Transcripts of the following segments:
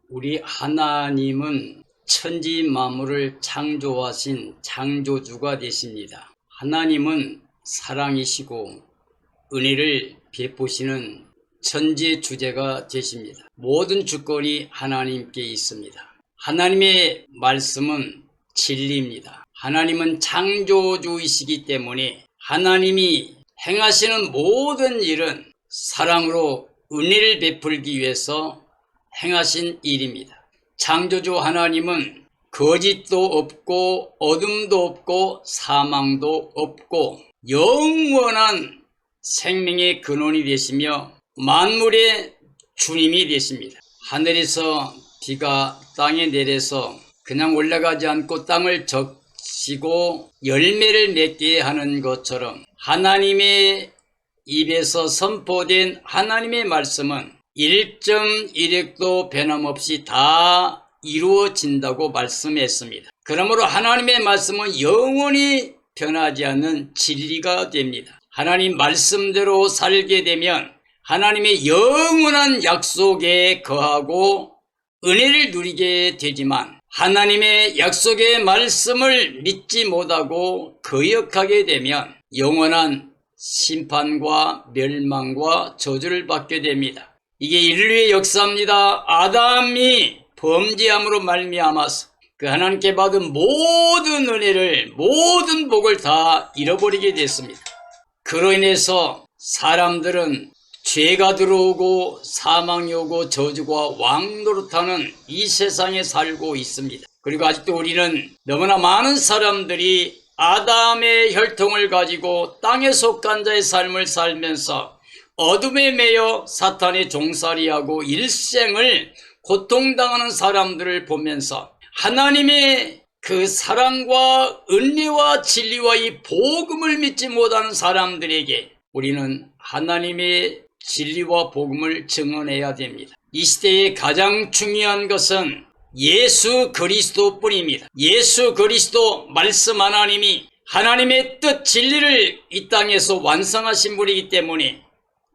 우리 하나님은 천지 만물을 창조하신 창조주가 되십니다. 하나님은 사랑이시고 은혜를 베푸시는 천지의 주제가 되십니다. 모든 주권이 하나님께 있습니다. 하나님의 말씀은 진리입니다. 하나님은 창조주이시기 때문에 하나님이 행하시는 모든 일은 사랑으로 은혜를 베풀기 위해서 행하신 일입니다. 창조주 하나님은 거짓도 없고 어둠도 없고 사망도 없고 영원한 생명의 근원이 되시며 만물의 주님이 되십니다. 하늘에서 비가 땅에 내려서 그냥 올라가지 않고 땅을 적시고 열매를 맺게 하는 것처럼 하나님의 입에서 선포된 하나님의 말씀은 1.1획도 변함없이 다 이루어진다고 말씀했습니다. 그러므로 하나님의 말씀은 영원히 변하지 않는 진리가 됩니다. 하나님 말씀대로 살게 되면 하나님의 영원한 약속에 거하고 은혜를 누리게 되지만 하나님의 약속의 말씀을 믿지 못하고 거역하게 되면 영원한 심판과 멸망과 저주를 받게 됩니다. 이게 인류의 역사입니다. 아담이 범죄함으로 말미암아서 그 하나님께 받은 모든 은혜를 모든 복을 다 잃어버리게 됐습니다. 그로 인해서 사람들은 죄가 들어오고 사망이 오고 저주가 왕노릇하는 이 세상에 살고 있습니다. 그리고 아직도 우리는 너무나 많은 사람들이 아담의 혈통을 가지고 땅에 속한 자의 삶을 살면서 어둠에 매여 사탄의 종살이하고 일생을 고통당하는 사람들을 보면서 하나님의 그 사랑과 은혜와 진리와 이 복음을 믿지 못하는 사람들에게 우리는 하나님의 진리와 복음을 증언해야 됩니다. 이 시대의 가장 중요한 것은 예수 그리스도뿐입니다. 예수 그리스도 말씀 하나님이 하나님의 뜻 진리를 이 땅에서 완성하신 분이기 때문에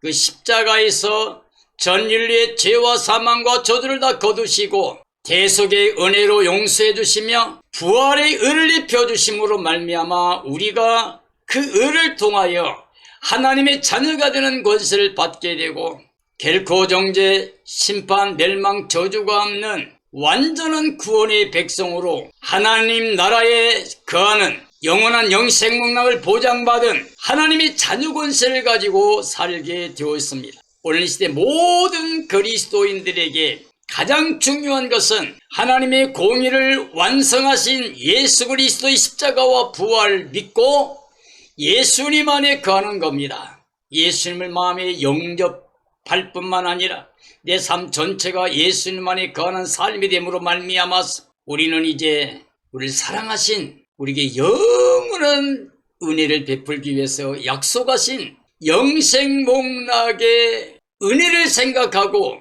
그 십자가에서 전 인류의 죄와 사망과 저주를 다 거두시고 대속의 은혜로 용서해 주시며 부활의 은을 입혀 주심으로 말미암아 우리가 그 은을 통하여 하나님의 자녀가 되는 권세를 받게 되고 결코 정죄, 심판, 멸망, 저주가 없는 완전한 구원의 백성으로 하나님 나라에 거하는 영원한 영생목락을 보장받은 하나님의 자녀 권세를 가지고 살게 되었습니다. 오늘 이 시대 모든 그리스도인들에게 가장 중요한 것은 하나님의 공의를 완성하신 예수 그리스도의 십자가와 부활을 믿고 예수님 안에 거하는 겁니다. 예수님을 마음에 영접할 뿐만 아니라 내 삶 전체가 예수님 안에 거하는 삶이 됨으로 말미암아서 우리는 이제 우리를 사랑하신 우리에게 영원한 은혜를 베풀기 위해서 약속하신 영생목락의 은혜를 생각하고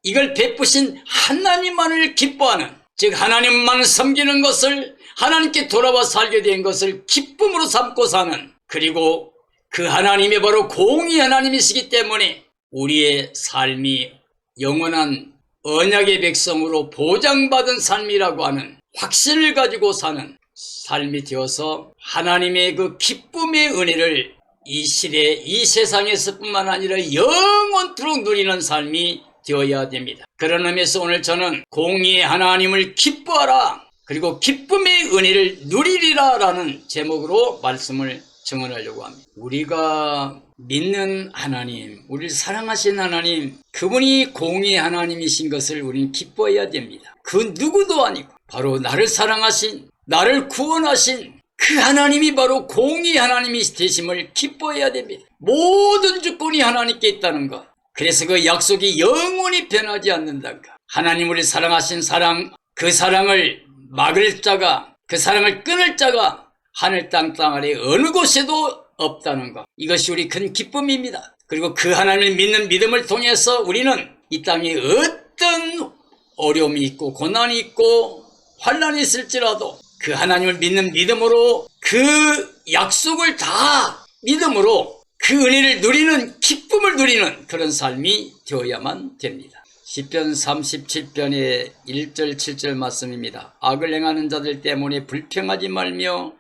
이걸 베푸신 하나님만을 기뻐하는, 즉 하나님만 섬기는 것을, 하나님께 돌아와 살게 된 것을 기쁨으로 삼고 사는, 그리고 그 하나님이 바로 공의 하나님이시기 때문에 우리의 삶이 영원한 언약의 백성으로 보장받은 삶이라고 하는 확신을 가지고 사는 삶이 되어서 하나님의 그 기쁨의 은혜를 이 시대 이 세상에서 뿐만 아니라 영원토록 누리는 삶이 되어야 됩니다. 그런 의미에서 오늘 저는 공의의 하나님을 기뻐하라, 그리고 기쁨의 은혜를 누리리라 라는 제목으로 말씀을 증언하려고 합니다. 우리가 믿는 하나님, 우리를 사랑하신 하나님, 그분이 공의의 하나님이신 것을 우리는 기뻐해야 됩니다. 그 누구도 아니고 바로 나를 사랑하신, 나를 구원하신 그 하나님이 바로 공의의 하나님이 되심을 기뻐해야 됩니다. 모든 주권이 하나님께 있다는 것, 그래서 그 약속이 영원히 변하지 않는다는 것, 하나님 우리를 사랑하신 사랑, 그 사랑을 막을 자가, 그 사랑을 끊을 자가 하늘 땅 아래 어느 곳에도 없다는 것, 이것이 우리 큰 기쁨입니다. 그리고 그 하나님을 믿는 믿음을 통해서 우리는 이 땅에 어떤 어려움이 있고 고난이 있고 환난이 있을지라도 그 하나님을 믿는 믿음으로 그 약속을 다 믿음으로 그 은혜를 누리는, 기쁨을 누리는 그런 삶이 되어야만 됩니다. 시편 37편의 1절 7절 말씀입니다. 악을 행하는 자들 때문에 불평하지 말며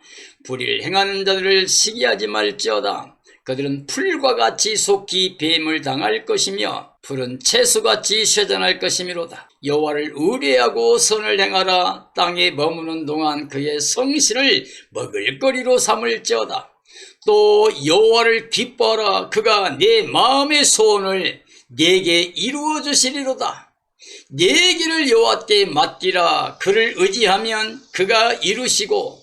불의를 행하는 자들을 시기하지 말지어다. 그들은 풀과 같이 속히 뱀을 당할 것이며 푸른 채소같이 쇠잔할 것이미로다. 여호와를 의뢰하고 선을 행하라. 땅에 머무는 동안 그의 성실을 먹을거리로 삼을지어다. 또 여호와를 기뻐하라. 그가 내 마음의 소원을 내게 이루어 주시리로다. 내 길을 여호와께 맡기라. 그를 의지하면 그가 이루시고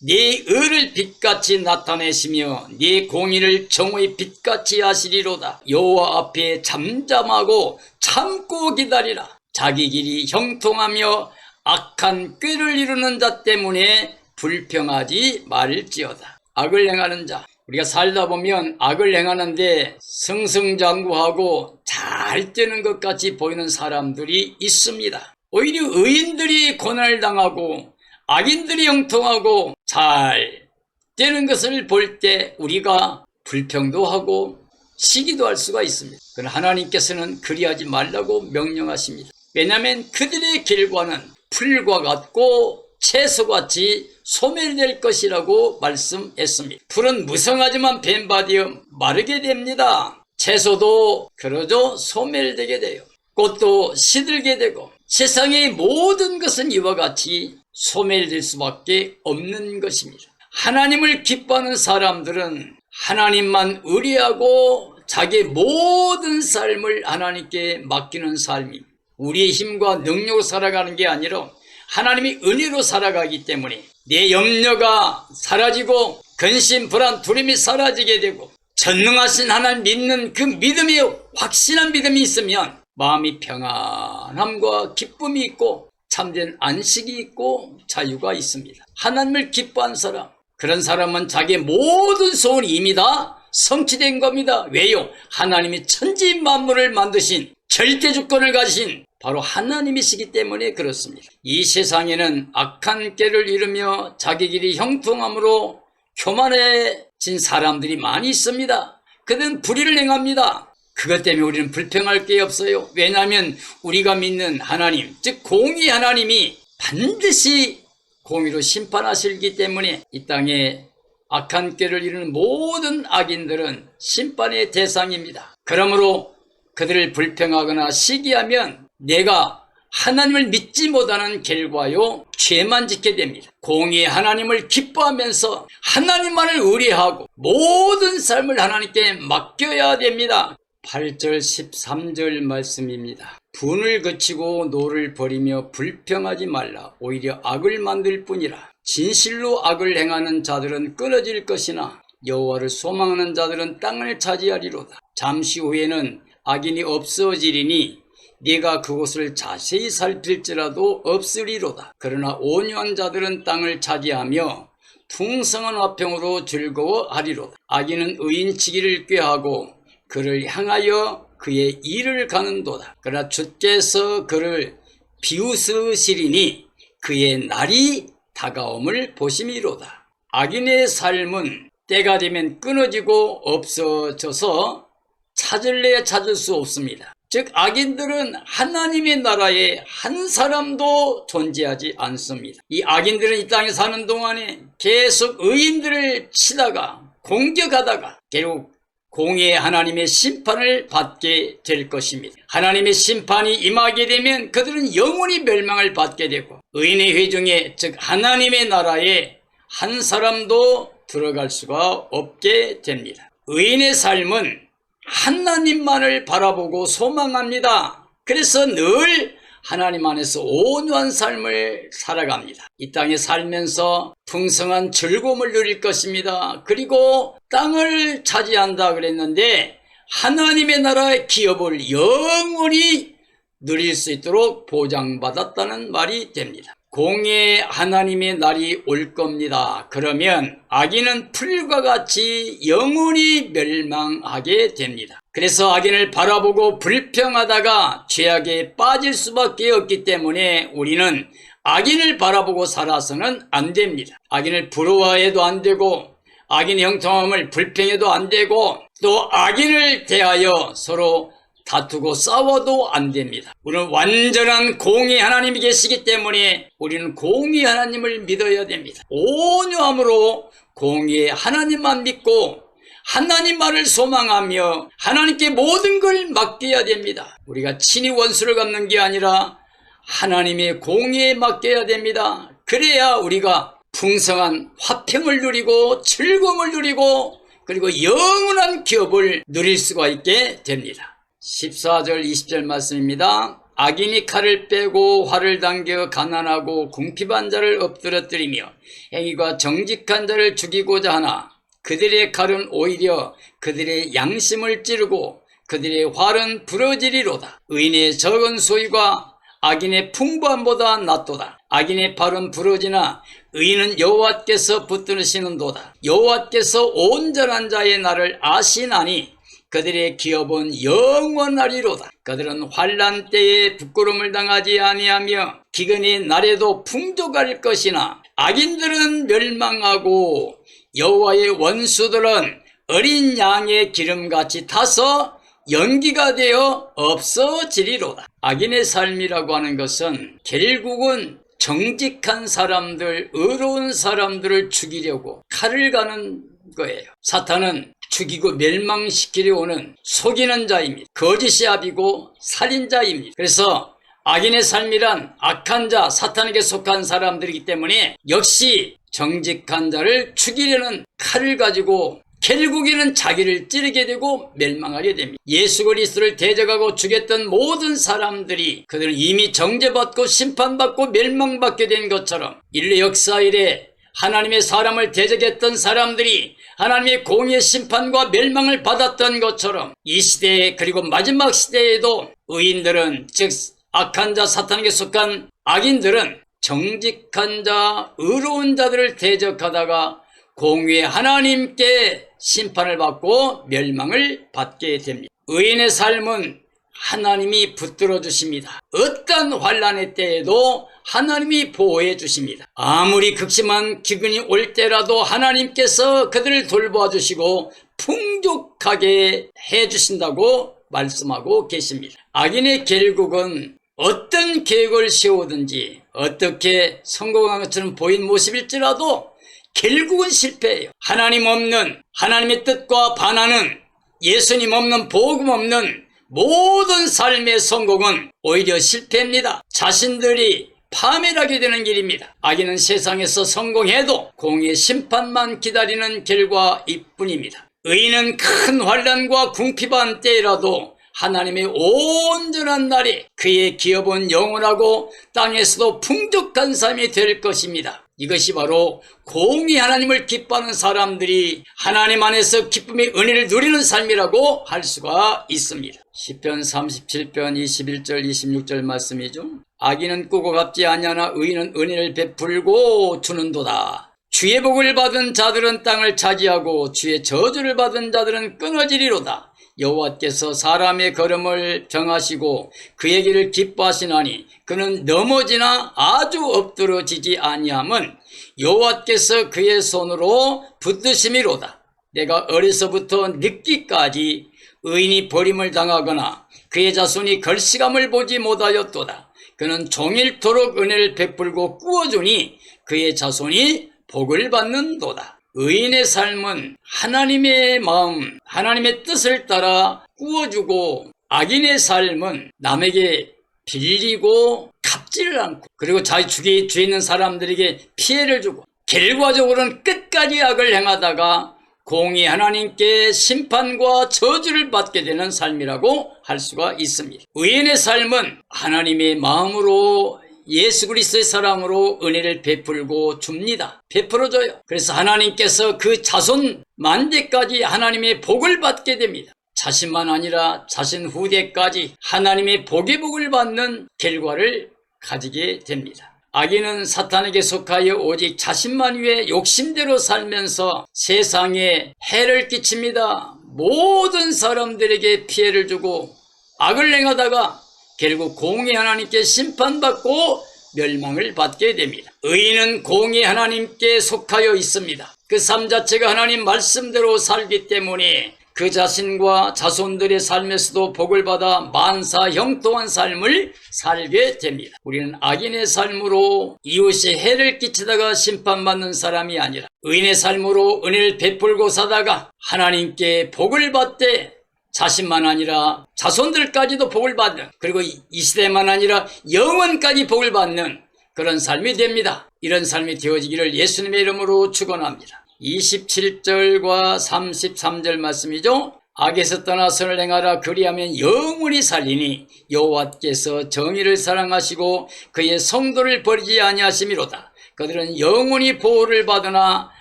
네 의를 빛같이 나타내시며 네 공의를 정오의 빛같이 하시리로다. 여호와 앞에 잠잠하고 참고 기다리라. 자기 길이 형통하며 악한 꾀를 이루는 자 때문에 불평하지 말지어다. 악을 행하는 자, 우리가 살다 보면 악을 행하는데 승승장구하고 잘 되는 것 같이 보이는 사람들이 있습니다. 오히려 의인들이 고난을 당하고 악인들이 형통하고 잘 되는 것을 볼 때 우리가 불평도 하고 시기도 할 수가 있습니다. 그러나 하나님께서는 그리하지 말라고 명령하십니다. 왜냐하면 그들의 결과는 풀과 같고 채소같이 소멸될 것이라고 말씀했습니다. 풀은 무성하지만 뱀바디어 마르게 됩니다. 채소도 그러죠. 소멸되게 돼요. 꽃도 시들게 되고 세상의 모든 것은 이와 같이 소멸될 수밖에 없는 것입니다. 하나님을 기뻐하는 사람들은 하나님만 의뢰하고 자기의 모든 삶을 하나님께 맡기는 삶입니다. 우리의 힘과 능력으로 살아가는 게 아니라 하나님의 은혜로 살아가기 때문에 내 염려가 사라지고 근심, 불안, 두려움이 사라지게 되고 전능하신 하나님 믿는 그 믿음이 확실한 믿음이 있으면 마음이 평안함과 기쁨이 있고 참된 안식이 있고 자유가 있습니다. 하나님을 기뻐한 사람, 그런 사람은 자기의 모든 소원이 이미 다 성취된 겁니다. 왜요? 하나님이 천지 만물을 만드신 절대 주권을 가지신 바로 하나님이시기 때문에 그렇습니다. 이 세상에는 악한 꾀를 이루며 자기 길이 형통함으로 교만해진 사람들이 많이 있습니다. 그들은 불의를 행합니다. 그것 때문에 우리는 불평할 게 없어요. 왜냐하면 우리가 믿는 하나님, 즉 공의 하나님이 반드시 공의로 심판하시기 때문에 이 땅에 악한 꾀를 이루는 모든 악인들은 심판의 대상입니다. 그러므로 그들을 불평하거나 시기하면 내가 하나님을 믿지 못하는 결과요, 죄만 짓게 됩니다. 공의의 하나님을 기뻐하면서 하나님만을 의뢰하고 모든 삶을 하나님께 맡겨야 됩니다. 8절 13절 말씀입니다. 분을 그치고 노를 버리며 불평하지 말라. 오히려 악을 만들 뿐이라. 진실로 악을 행하는 자들은 끊어질 것이나 여호와를 소망하는 자들은 땅을 차지하리로다. 잠시 후에는 악인이 없어지리니 네가 그곳을 자세히 살필지라도 없으리로다. 그러나 온유한 자들은 땅을 차지하며 풍성한 화평으로 즐거워하리로다. 악인은 의인치기를 꾀하고 그를 향하여 그의 일을 가는도다. 그러나 주께서 그를 비웃으시리니 그의 날이 다가옴을 보심이로다. 악인의 삶은 때가 되면 끊어지고 없어져서 찾을래야 찾을 수 없습니다. 즉 악인들은 하나님의 나라에 한 사람도 존재하지 않습니다. 이 악인들은 이 땅에 사는 동안에 계속 의인들을 치다가 공격하다가 결국 공의의 하나님의 심판을 받게 될 것입니다. 하나님의 심판이 임하게 되면 그들은 영원히 멸망을 받게 되고 의인의 회중에, 즉 하나님의 나라에 한 사람도 들어갈 수가 없게 됩니다. 의인의 삶은 하나님만을 바라보고 소망합니다. 그래서 늘 하나님 안에서 온유한 삶을 살아갑니다. 이 땅에 살면서 풍성한 즐거움을 누릴 것입니다. 그리고 땅을 차지한다 그랬는데 하나님의 나라의 기업을 영원히 누릴 수 있도록 보장받았다는 말이 됩니다. 공의 하나님의 날이 올 겁니다. 그러면 악인은 풀과 같이 영원히 멸망하게 됩니다. 그래서 악인을 바라보고 불평하다가 죄악에 빠질 수밖에 없기 때문에 우리는 악인을 바라보고 살아서는 안 됩니다. 악인을 부러워해도 안 되고 악인의 형통함을 불평해도 안 되고 또 악인을 대하여 서로 다투고 싸워도 안 됩니다. 우리는 완전한 공의 하나님이 계시기 때문에 우리는 공의 하나님을 믿어야 됩니다. 온유함으로 공의 하나님만 믿고 하나님 말을 소망하며 하나님께 모든 걸 맡겨야 됩니다. 우리가 친히 원수를 갚는 게 아니라 하나님의 공의에 맡겨야 됩니다. 그래야 우리가 풍성한 화평을 누리고 즐거움을 누리고 그리고 영원한 기업을 누릴 수가 있게 됩니다. 14절 20절 말씀입니다. 악인이 칼을 빼고 활을 당겨 가난하고 궁핍한 자를 엎드러뜨리며 행위가 정직한 자를 죽이고자 하나 그들의 칼은 오히려 그들의 양심을 찌르고 그들의 활은 부러지리로다. 의인의 적은 소유가 악인의 풍부함보다 낫도다. 악인의 팔은 부러지나 의인은 여호와께서 붙드시는도다. 여호와께서 온전한 자의 날을 아시나니 그들의 기업은 영원하리로다. 그들은 환난 때에 부끄러움을 당하지 아니하며 기근의 날에도 풍족할 것이나 악인들은 멸망하고 여호와의 원수들은 어린 양의 기름같이 타서 연기가 되어 없어지리로다. 악인의 삶이라고 하는 것은 결국은 정직한 사람들, 의로운 사람들을 죽이려고 칼을 가는 거예요. 사탄은 죽이고 멸망시키려 오는 속이는 자입니다. 거짓의 압이고 살인자입니다. 그래서 악인의 삶이란 악한 자, 사탄에게 속한 사람들이기 때문에 역시 정직한 자를 죽이려는 칼을 가지고 결국에는 자기를 찌르게 되고 멸망하게 됩니다. 예수 그리스도를 대적하고 죽였던 모든 사람들이 그들은 이미 정죄받고 심판받고 멸망받게 된 것처럼 인류 역사 이래 하나님의 사람을 대적했던 사람들이 하나님의 공의의 심판과 멸망을 받았던 것처럼 이 시대에 그리고 마지막 시대에도 의인들은 즉 악한 자 사탄에게 속한 악인들은 정직한 자 의로운 자들을 대적하다가 공의의 하나님께 심판을 받고 멸망을 받게 됩니다. 의인의 삶은 하나님이 붙들어 주십니다. 어떤 환난의 때에도 하나님이 보호해 주십니다. 아무리 극심한 기근이 올 때라도 하나님께서 그들을 돌보아 주시고 풍족하게 해 주신다고 말씀하고 계십니다. 악인의 결국은 어떤 계획을 세우든지 어떻게 성공한 것처럼 보인 모습일지라도 결국은 실패해요. 하나님 없는 하나님의 뜻과 반하는 예수님 없는 복음 없는 모든 삶의 성공은 오히려 실패입니다. 자신들이 파멸하게 되는 길입니다. 악인은 세상에서 성공해도 공의의 심판만 기다리는 결과일 뿐입니다. 의인은 큰 환난과 궁핍한 때라도 하나님의 온전한 날에 그의 기업은 영원하고 땅에서도 풍족한 삶이 될 것입니다. 이것이 바로 공의 하나님을 기뻐하는 사람들이 하나님 안에서 기쁨의 은혜를 누리는 삶이라고 할 수가 있습니다. 시편 37편 21절 26절 말씀이죠. 악인은 꾸고 갚지 아니하나 의인은 은혜를 베풀고 주는도다. 주의 복을 받은 자들은 땅을 차지하고 주의 저주를 받은 자들은 끊어지리로다. 여호와께서 사람의 걸음을 정하시고 그의 길을 기뻐하시나니 그는 넘어지나 아주 엎드러지지 아니함은 여호와께서 그의 손으로 붙드심이로다. 내가 어려서부터 늙기까지 의인이 버림을 당하거나 그의 자손이 걸시감을 보지 못하였도다. 그는 종일토록 은혜를 베풀고 꾸어주니 그의 자손이 복을 받는도다. 의인의 삶은 하나님의 마음, 하나님의 뜻을 따라 꾸어주고 악인의 삶은 남에게 빌리고 갚지를 않고 그리고 자기 주위에 있는 사람들에게 피해를 주고 결과적으로는 끝까지 악을 행하다가 공의 하나님께 심판과 저주를 받게 되는 삶이라고 할 수가 있습니다. 의인의 삶은 하나님의 마음으로 예수 그리스도의 사랑으로 은혜를 베풀고 줍니다. 베풀어줘요. 그래서 하나님께서 그 자손 만대까지 하나님의 복을 받게 됩니다. 자신만 아니라 자신 후대까지 하나님의 복의 복을 받는 결과를 가지게 됩니다. 악인은 사탄에게 속하여 오직 자신만 위해 욕심대로 살면서 세상에 해를 끼칩니다. 모든 사람들에게 피해를 주고 악을 행하다가 결국 공의 하나님께 심판받고 멸망을 받게 됩니다. 의인은 공의 하나님께 속하여 있습니다. 그 삶 자체가 하나님 말씀대로 살기 때문에 그 자신과 자손들의 삶에서도 복을 받아 만사 형통한 삶을 살게 됩니다. 우리는 악인의 삶으로 이웃에 해를 끼치다가 심판받는 사람이 아니라 의인의 삶으로 은혜를 베풀고 사다가 하나님께 복을 받되 자신만 아니라 자손들까지도 복을 받는, 그리고 이 시대만 아니라 영원까지 복을 받는 그런 삶이 됩니다. 이런 삶이 되어지기를 예수님의 이름으로 축원합니다. 27절과 33절 말씀이죠. 악에서 떠나 선을 행하라. 그리하면 영원히 살리니 여호와께서 정의를 사랑하시고 그의 성도를 버리지 아니하심이로다. 그들은 영원히 보호를 받으나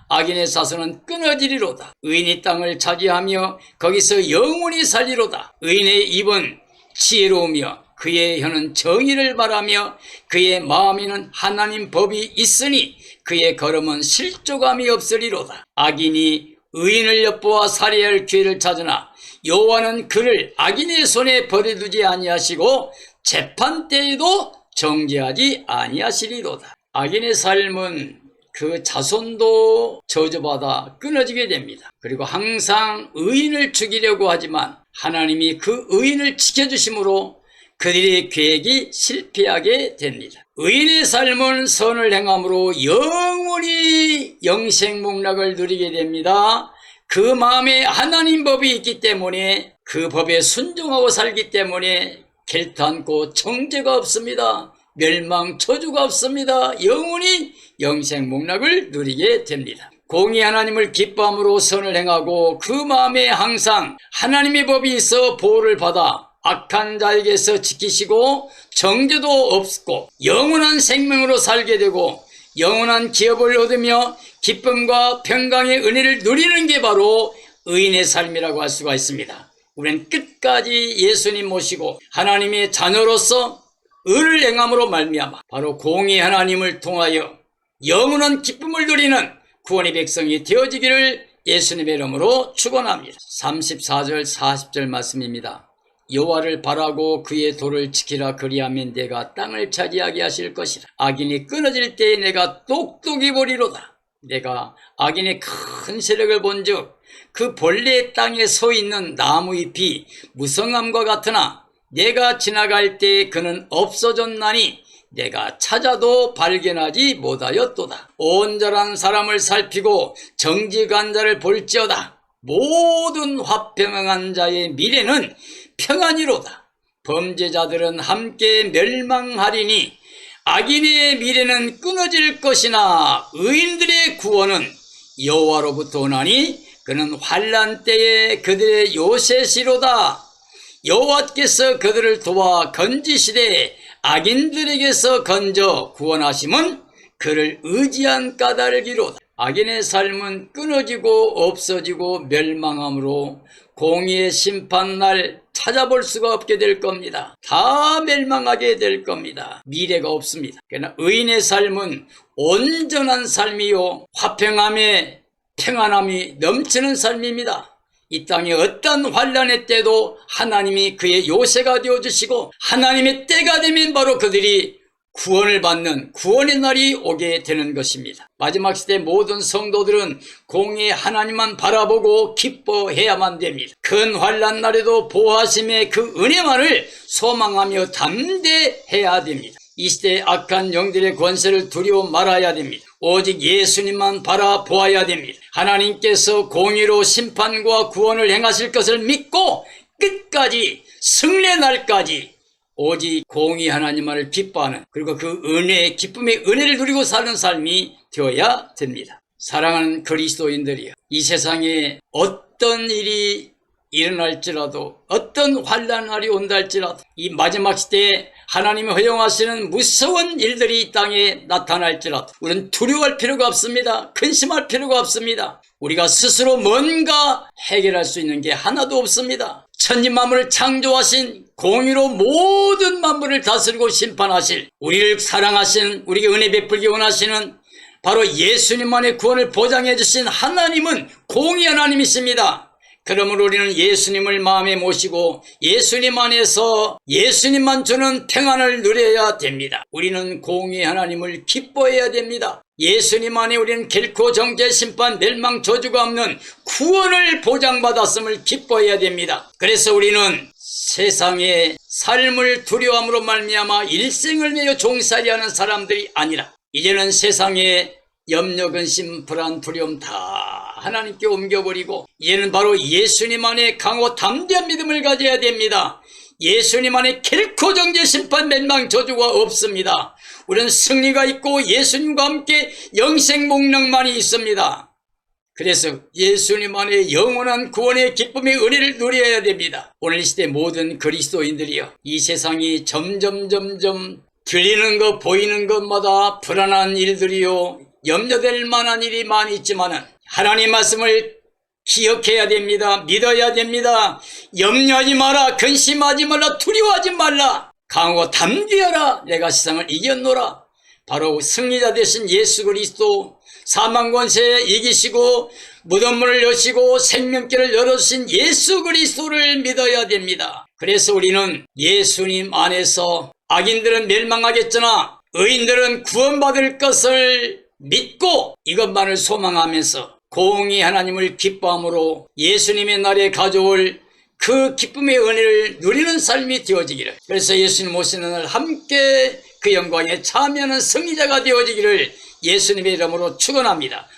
악인의 사손은 끊어지리로다. 의인이 땅을 차지하며 거기서 영원히 살리로다. 의인의 입은 지혜로우며 그의 혀는 정의를 말하며 그의 마음에는 하나님 법이 있으니 그의 걸음은 실족함이 없으리로다. 악인이 의인을 엿보아 살해할 기회를 찾으나 여호와는 그를 악인의 손에 버려두지 아니하시고 재판 때에도 정죄하지 아니하시리로다. 악인의 삶은 그 자손도 저주받아 끊어지게 됩니다. 그리고 항상 의인을 죽이려고 하지만 하나님이 그 의인을 지켜주심으로 그들의 계획이 실패하게 됩니다. 의인의 삶은 선을 행함으로 영원히 영생복락을 누리게 됩니다. 그 마음에 하나님 법이 있기 때문에 그 법에 순종하고 살기 때문에 결탄코 정죄가 없습니다. 멸망 저주가 없습니다. 영원히 영생복락을 누리게 됩니다. 공의 하나님을 기뻐함으로 선을 행하고 그 마음에 항상 하나님의 법이 있어 보호를 받아 악한 자에게서 지키시고 정죄도 없고 영원한 생명으로 살게 되고 영원한 기업을 얻으며 기쁨과 평강의 은혜를 누리는 게 바로 의인의 삶이라고 할 수가 있습니다. 우리는 끝까지 예수님 모시고 하나님의 자녀로서 의를 행함으로 말미암아 바로 공의 하나님을 통하여 영원한 기쁨을 누리는 구원의 백성이 되어지기를 예수님의 이름으로 축원합니다. 34절 40절 말씀입니다. 여호와를 바라고 그의 도를 지키라. 그리하면 내가 땅을 차지하게 하실 것이라. 악인이 끊어질 때에 내가 똑똑히 보리로다. 내가 악인의 큰 세력을 본즉 그 본래의 땅에 서 있는 나무잎이 무성함과 같으나 내가 지나갈 때에 그는 없어졌나니 내가 찾아도 발견하지 못하였도다. 온전한 사람을 살피고 정직한 자를 볼지어다. 모든 화평한 자의 미래는 평안이로다. 범죄자들은 함께 멸망하리니 악인의 미래는 끊어질 것이나 의인들의 구원은 여호와로부터 오나니 그는 환난 때에 그들의 요새시로다. 여호와께서 그들을 도와 건지시되 악인들에게서 건져 구원하심은 그를 의지한 까닭이로다. 악인의 삶은 끊어지고 없어지고 멸망함으로 공의의 심판날 찾아볼 수가 없게 될 겁니다. 다 멸망하게 될 겁니다. 미래가 없습니다. 그러나 의인의 삶은 온전한 삶이요 화평함에 평안함이 넘치는 삶입니다. 이 땅에 어떤 환난의 때도 하나님이 그의 요새가 되어주시고 하나님의 때가 되면 바로 그들이 구원을 받는 구원의 날이 오게 되는 것입니다. 마지막 시대 모든 성도들은 공의 하나님만 바라보고 기뻐해야만 됩니다. 큰 환난 날에도 보호하심의 그 은혜만을 소망하며 담대해야 됩니다. 이 시대의 악한 영들의 권세를 두려워 말아야 됩니다. 오직 예수님만 바라보아야 됩니다. 하나님께서 공의로 심판과 구원을 행하실 것을 믿고 끝까지 승리의 날까지 오직 공의 하나님만을 기뻐하는, 그리고 그 은혜의 기쁨의 은혜를 누리고 사는 삶이 되어야 됩니다. 사랑하는 그리스도인들이여, 이 세상에 어떤 일이 일어날지라도, 어떤 환난날이 온다 할지라도, 이 마지막 시대에 하나님이 허용하시는 무서운 일들이 이 땅에 나타날지라도 우리는 두려워할 필요가 없습니다. 근심할 필요가 없습니다. 우리가 스스로 뭔가 해결할 수 있는 게 하나도 없습니다. 천지만물을 창조하신, 공의로 모든 만물을 다스리고 심판하실, 우리를 사랑하시는, 우리에게 은혜 베풀기 원하시는 바로 예수님만의 구원을 보장해 주신 하나님은 공의 하나님이십니다. 그러므로 우리는 예수님을 마음에 모시고 예수님 안에서 예수님만 주는 평안을 누려야 됩니다. 우리는 공의 하나님을 기뻐해야 됩니다. 예수님 안에 우리는 결코 정죄, 심판, 멸망, 저주가 없는 구원을 보장받았음을 기뻐해야 됩니다. 그래서 우리는 세상의 삶을 두려움으로 말미암아 일생을 매여 종살이하는 사람들이 아니라 이제는 세상의 염려, 근심, 불안, 두려움 다 하나님께 옮겨버리고 이제는 바로 예수님 안에 강하고 담대한 믿음을 가져야 됩니다. 예수님 안에 결코 정죄, 심판, 멸망, 저주가 없습니다. 우리는 승리가 있고 예수님과 함께 영생 목록만이 있습니다. 그래서 예수님 안에 영원한 구원의 기쁨의 은혜를 누려야 됩니다. 오늘 이 시대 모든 그리스도인들이요, 이 세상이 점점 들리는 것 보이는 것마다 불안한 일들이요, 염려될 만한 일이 많이 있지만은 하나님 말씀을 기억해야 됩니다. 믿어야 됩니다. 염려하지 마라, 근심하지 말라, 두려워하지 말라, 강하고 담대하라, 내가 세상을 이겼노라. 바로 승리자 되신 예수 그리스도, 사망 권세 이기시고 무덤문을 여시고 생명길을 열어주신 예수 그리스도를 믿어야 됩니다. 그래서 우리는 예수님 안에서 악인들은 멸망하겠으나 의인들은 구원받을 것을 믿고 이것만을 소망하면서 공의 하나님을 기뻐함으로 예수님의 날에 가져올 그 기쁨의 은혜를 누리는 삶이 되어지기를, 그래서 예수님 오시는 날 함께 그 영광에 참여하는 승리자가 되어지기를 예수님의 이름으로 축원합니다.